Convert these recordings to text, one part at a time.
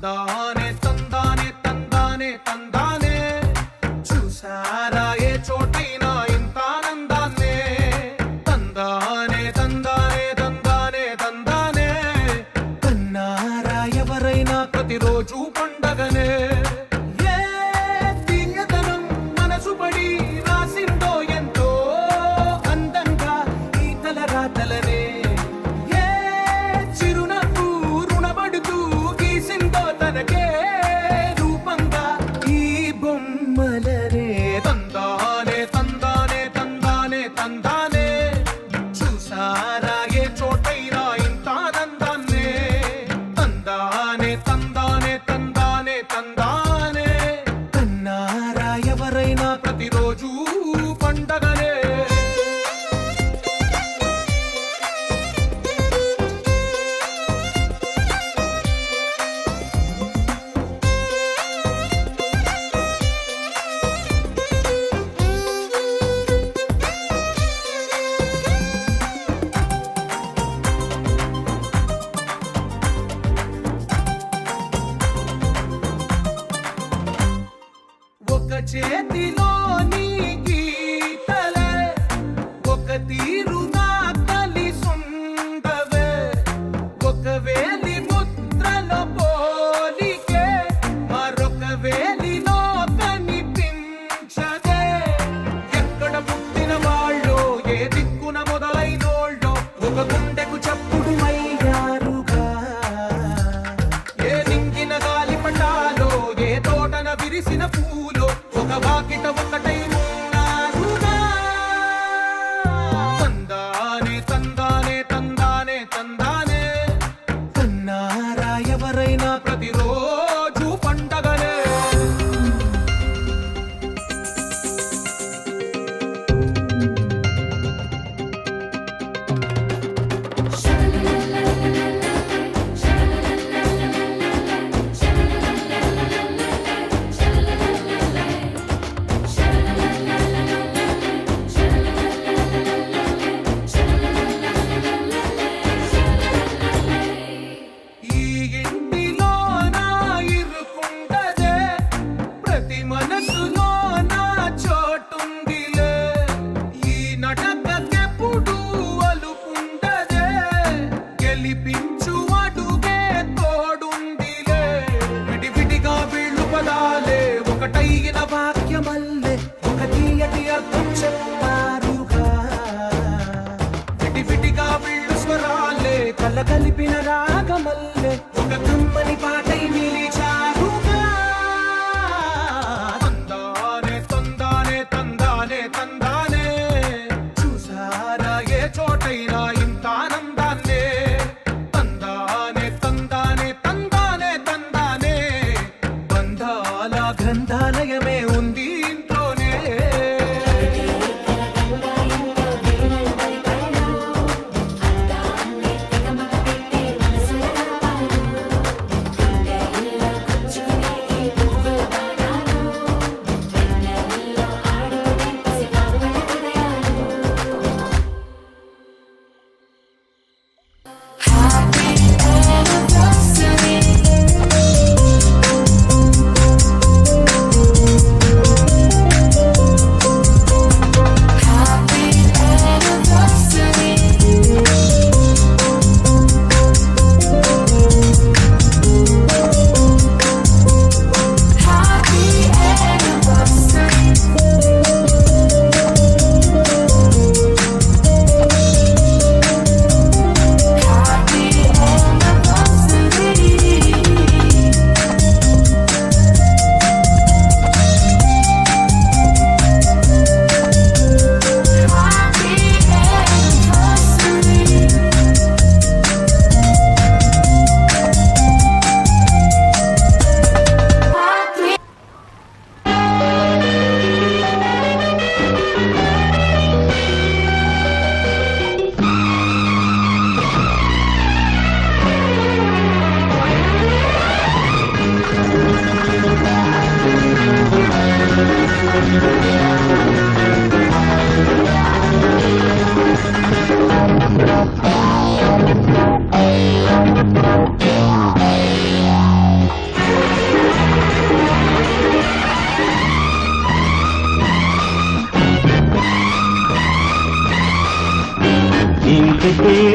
తందానే తందానే తందానే తందానే చూసారా ఏ చోటైనా ఇంత ఆనందాన్నే తందానే తందానే తందానే తందానే కన్నారా ఎవరైనా ప్రతిరోజు పండగనే ప్రతిరోజు పండగనే ఒక చేతిలో నీ గీతలే ఒక తీరుగా కలిసుండవే ఒక వేలి ముద్రలో పోలికే మరొక వేలిలో కనిపించదే ఎక్కడ పుట్టిన వాళ్ళో ఏ దిక్కున మొదలైనోళ్ళో ఒక గుండెకు చప్పుడు అయ్యారుగా ఏ నింగిన గాలి పటాలో ఏ తోటన విరిసిన పూలో ఒక వాకిట ఒకటై ఉన్నారుగా తందానే తందానే తందానే తందానే కన్నారా ఎవరైనా ప్రతిరోజు పండగనే ఒకటైన వాక్యమల్లే ఒక తీయటి అర్థం చెప్పారుగా విడివిడిగా వీళ్ళు స్వరాలే కల కలిపిన రాగమల్లే ఒక కమ్మని పాటై నిలిచారుగా తందానే తందానే తందానే తందానే చూసారా ఏ చోటైనా ఇంత ఆనందాన్నే తందానే తందానే తందానే తందానే బంధాల గ్రంథాలయమే ఉంది ఇంట్లోనే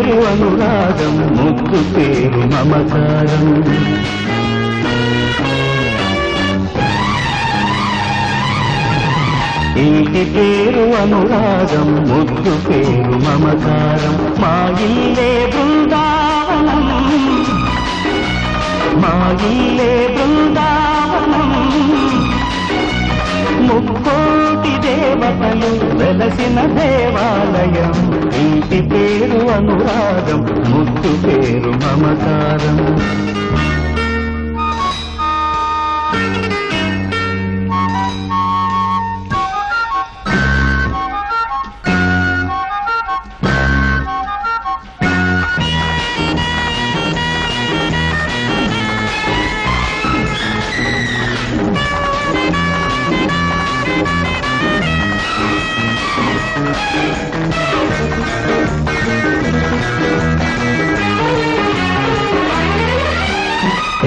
పేరు అనురాగం ముద్దు పేరు మమకారం ఇంటి పేరు అనురాగం ముద్దు పేరు మమకారం మా ఇల్లే బృందావనం మా ఇల్లే బృందావనం ముక్కోటి దేవతలు వెలసిన దేవాలయం ఇంటి పేరు అనురాగం ముద్దు పేరు మమకారం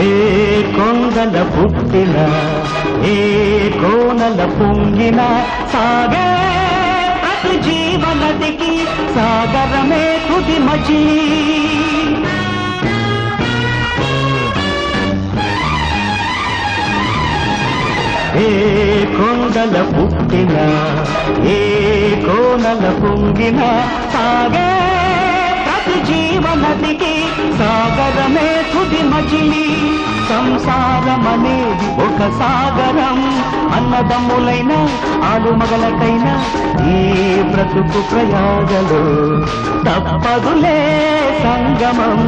ఏ కొండల పుట్టిన ఏ కోనల పొంగిన సాగే ప్రతి జీవనదికి సాగరమే తుది మజిలీ ఏ కొండల పుట్టిన ఏ కోనల పొంగిన సాగే ప్రతి జీవనదికి సాగరమే తుది మజిలీ సంసారమనేది ఒక సాగరం అన్నదమ్ములైన ఆలుమగలకైనా ఈ బ్రతుకు ప్రయాగలో తప్పదులే సంగమం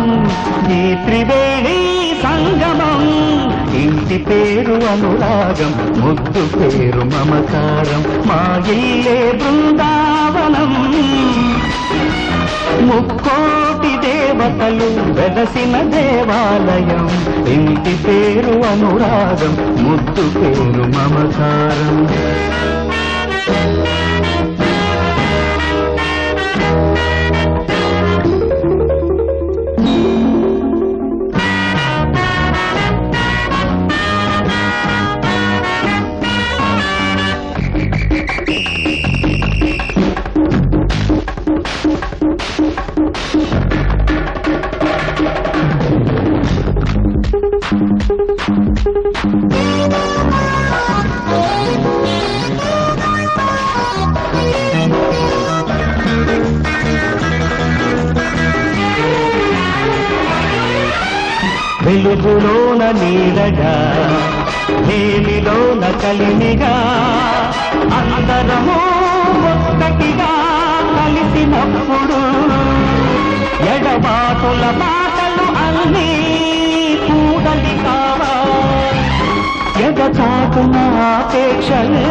ఈ త్రివేణి సంగమం ఇంటి పేరు అనురాగం ముద్దు పేరు మమకారం మా ఇల్లే బృందావనం ముక్కోటి దేవతలు వెలసిన దేవాలయం ఇంటి పేరు అనురాగం ముద్దు పేరు మమకారం వెలుగులోన నీడగా వేలిలోన కలిమిగా అందరము ఒక్కటిగా కలిసినప్పుడు ఎడబాటుల మాటలు అన్నీ కూడలి కావా ఎగచాటున ఆపేక్షలే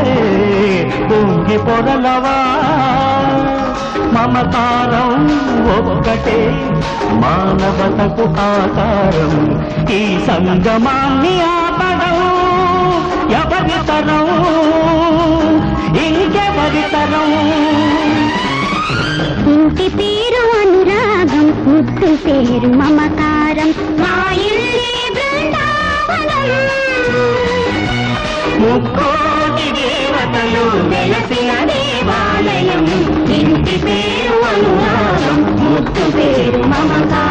పొంగి పొరలవా మమకారం ఒక్కటే మానవతకు ఆధారం ఈ సంగమాన్ని ఆపడం ఎవరి తరం ఇంకెవరి తరం ఇంటి పేరు అనురాగం ముద్దు పేరు మమకారం మా ఇల్లే బృందావనం ముక్కోటి దేవతలు వెలసిన దేవాలయం ఇంటి పేరు అనురాగం ముద్దు పేరు మమకారం